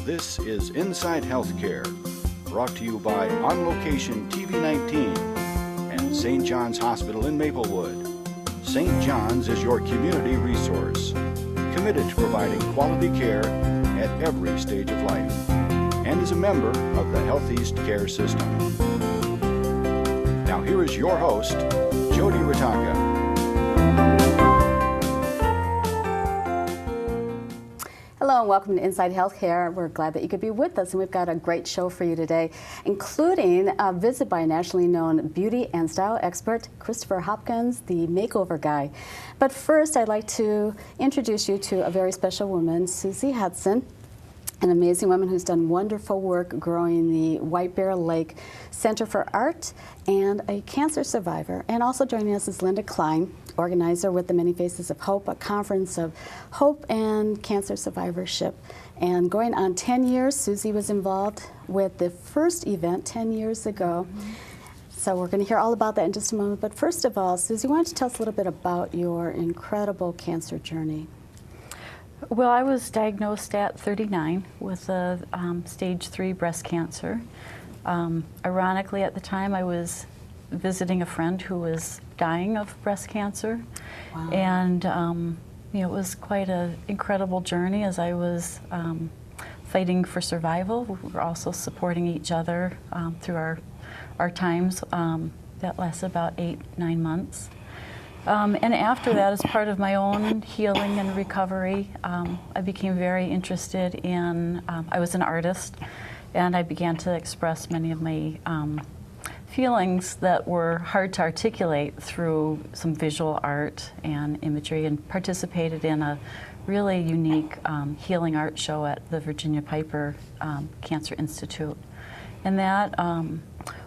This is Inside Healthcare, brought to you by On Location TV19 and St. John's Hospital in Maplewood. St. John's is your community resource, committed to providing quality care at every stage of life, and is a member of the Health East Care System. Now here is your host, Jodi Ritacca. Hello and welcome to Inside Healthcare. We're glad that you could be with us, and we've got a great show for you today, including a visit by a nationally known beauty and style expert, Christopher Hopkins, the makeover guy. But first, I'd like to introduce you to a very special woman, Susie Hudson, an amazing woman who's done wonderful work growing the White Bear Lake Center for Art, and a cancer survivor. And also joining us is Linda Klein, organizer with the Many Faces of Hope, a conference of hope and cancer survivorship. And going on 10 years, Susie was involved with the first event 10 years ago. So we're going to hear all about that in just a moment. But first of all, Susie, why don't you tell us a little bit about your incredible cancer journey? Well, I was diagnosed at 39 with a stage 3 breast cancer. Ironically, at the time, I was visiting a friend who was dying of breast cancer. Wow. And you know, it was quite an incredible journey as I was fighting for survival. We were also supporting each other through our times that lasted about 8-9 months. And after that, as part of my own healing and recovery, I became very interested in, I was an artist, and I began to express many of my feelings that were hard to articulate through some visual art and imagery, and participated in a really unique healing art show at the Virginia Piper Cancer Institute. And that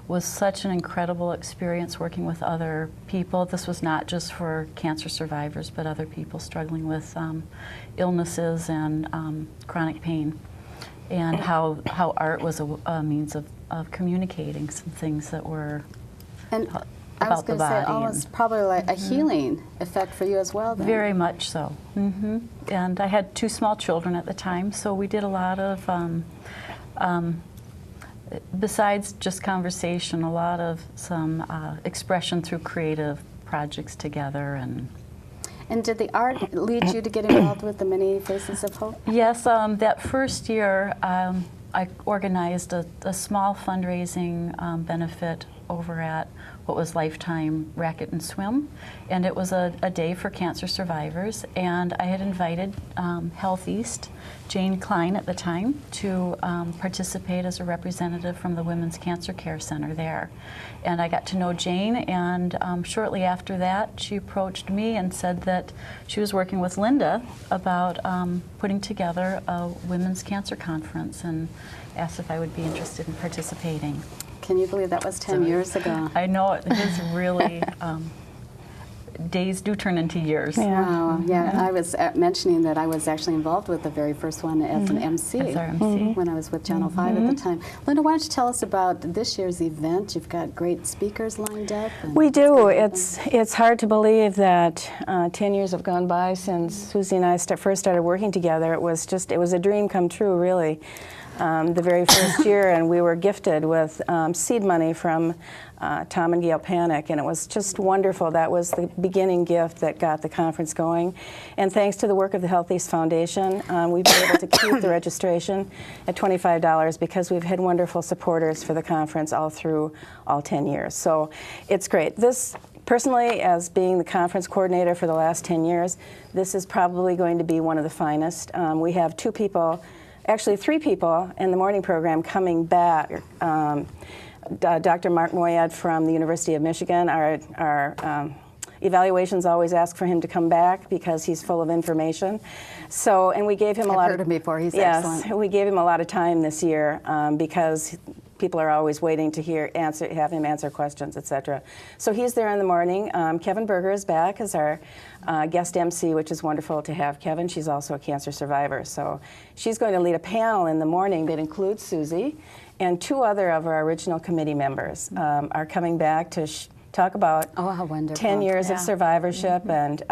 was such an incredible experience working with other people. This was not just for cancer survivors, but other people struggling with illnesses and chronic pain, and how art was a means of communicating some things that were about I was going to say almost probably like a healing effect for you as well then. Very much so. And I had 2 small children at the time, so we did a lot of besides just conversation, a lot of some expression through creative projects together. And did the art lead you to get involved with the Many Faces of Hope? Yes, that first year I organized a small fundraising benefit over at what was Lifetime Racket and Swim, and it was a day for cancer survivors, and I had invited Health East, Jane Klein at the time, to participate as a representative from the Women's Cancer Care Center there. And I got to know Jane, and shortly after that she approached me and said that she was working with Linda about putting together a women's cancer conference, and asked if I would be interested in participating. Can you believe that was 10 years ago? I know, it is really, days do turn into years. Yeah. Wow, yeah. I was mentioning that I was actually involved with the very first one as an MC, as our MC. When I was with Channel 5 at the time. Linda, why don't you tell us about this year's event? You've got great speakers lined up. We do. It's hard to believe that 10 years have gone by since Susie and I first started working together. It was a dream come true, really. The very first year, and we were gifted with seed money from Tom and Gail Panic, and it was just wonderful. That was the beginning gift that got the conference going. And thanks to the work of the Health East Foundation, we've been able to keep the registration at $25 because we've had wonderful supporters for the conference all through all 10 years. So it's great. This, personally, as being the conference coordinator for the last 10 years, this is probably going to be one of the finest. We have 2 people, actually 3 people in the morning program coming back. Dr. Mark Moyad from the University of Michigan. Our evaluations always ask for him to come back because he's full of information. So, and we gave him a lot of... I've heard him before, he's excellent. Yes, we gave him a lot of time this year because people are always waiting to have him answer questions, etc. So he's there in the morning. Kevin Berger is back as our guest MC, which is wonderful to have Kevin. She's also a cancer survivor. So she's going to lead a panel in the morning that includes Susie, and 2 other of our original committee members are coming back to talk about Oh, how wonderful. 10 years of survivorship and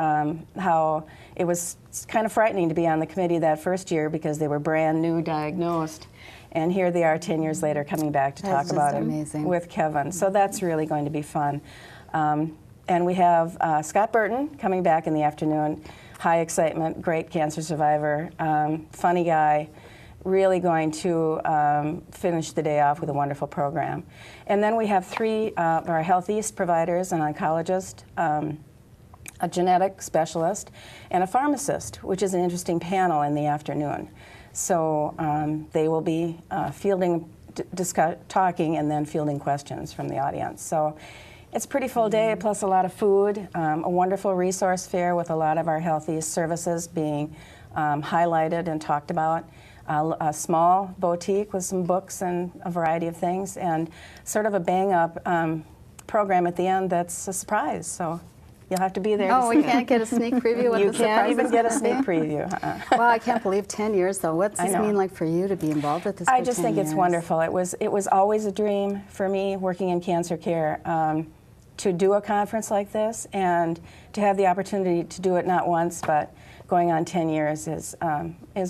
how it was kind of frightening to be on the committee that first year because they were brand new diagnosed. And here they are 10 years later coming back to That's talk about just it amazing. with Kevin. So that's really going to be fun. And we have Scott Burton coming back in the afternoon. High excitement, great cancer survivor, funny guy, really going to finish the day off with a wonderful program. And then we have 3 of our Health East providers, an oncologist, a genetic specialist, and a pharmacist, which is an interesting panel in the afternoon. So they will be fielding, talking, and then fielding questions from the audience. So it's a pretty full day, plus a lot of food, a wonderful resource fair with a lot of our Health East services being highlighted and talked about. A small boutique with some books and a variety of things, and sort of a bang-up program at the end that's a surprise. So you'll have to be there. Oh, we can't get a sneak preview what You the can't surprise even is get a gonna sneak be? preview. Well, I can't believe 10 years, though. What's I this know. mean like for you to be involved with this I for just 10 think it's years? wonderful. It was always a dream for me working in cancer care to do a conference like this and to have the opportunity to do it not once but going on 10 years is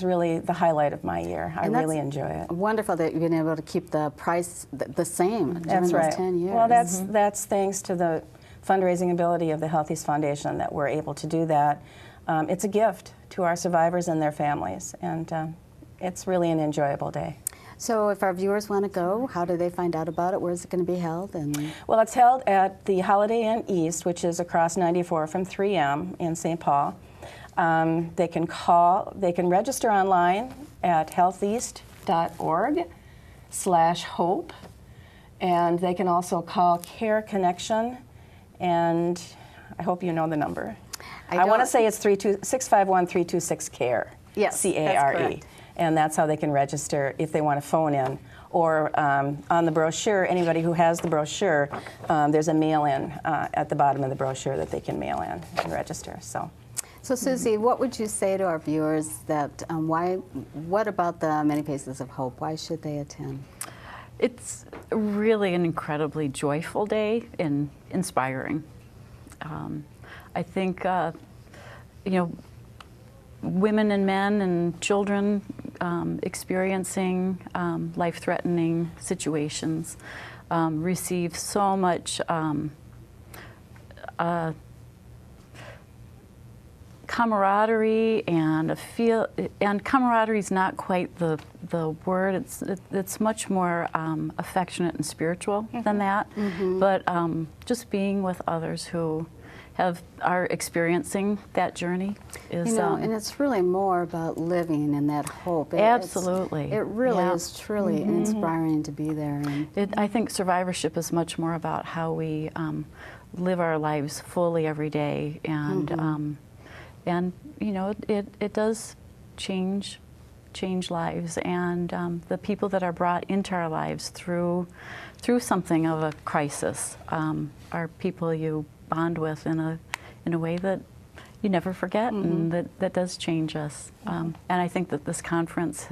really the highlight of my year. I And that's really enjoy it. Wonderful that you've been able to keep the price the same during That's those right. 10 years. Well, that's thanks to the fundraising ability of the Health East Foundation that we're able to do that. It's a gift to our survivors and their families, and it's really an enjoyable day. So if our viewers want to go, how do they find out about it? Where is it going to be held? And Well, it's held at the Holiday Inn East, which is across 94 from 3M in St. Paul. They can register online at healtheast.org/hope, and they can also call Care Connection, and I hope you know the number. I want to say it's 651-326-CARE. Yes, C-A-R-E. that's correct. And that's how they can register if they want to phone in. Or on the brochure, anybody who has the brochure, there's a mail-in at the bottom of the brochure that they can mail in and register. So Susie, what would you say to our viewers that what about the Many Faces of Hope? Why should they attend? It's really an incredibly joyful day and inspiring. I think, women and men and children experiencing life-threatening situations receive so much camaraderie and camaraderie is not quite the word. It's much more affectionate and spiritual than that. But just being with others who are experiencing that journey is and it's really more about living and that hope. Absolutely. It really is truly inspiring to be there. And I think survivorship is much more about how we live our lives fully every day, and it does change lives, and the people that are brought into our lives through something of a crisis are people you bond with in a way that you never forget, and that does change us. And I think that this conference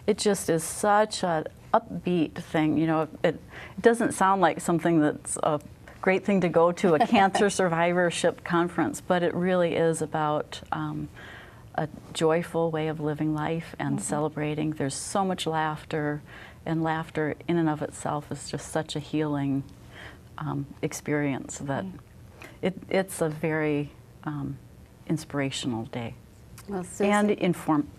it just is such an upbeat thing. It doesn't sound like something that's a great thing to go to, a cancer survivorship conference, but it really is about a joyful way of living life and celebrating. There's so much laughter, and laughter in and of itself is just such a healing experience that it's a very inspirational day. Well, Susie, And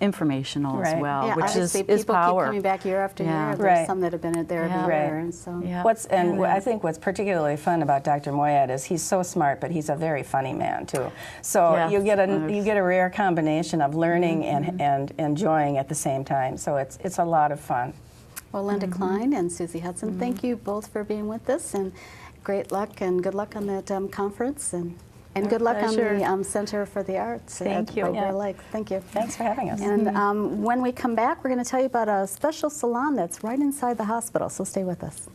informational as well, yeah, which obviously is people power. keep coming back year after year. Yeah. There's Right. some that have been there every Yeah. year, and so Yeah. I think what's particularly fun about Dr. Moyad is he's so smart, but he's a very funny man too. So Yes. you get a rare combination of learning and enjoying at the same time. So it's a lot of fun. Well, Linda Klein and Susie Hudson, thank you both for being with us, and great luck and good luck on that conference, and good luck pleasure. on the Center for the Arts Thank at you. White Bear Yeah. Lake. Thank you. Thanks for having us. And when we come back, we're going to tell you about a special salon that's right inside the hospital, so stay with us.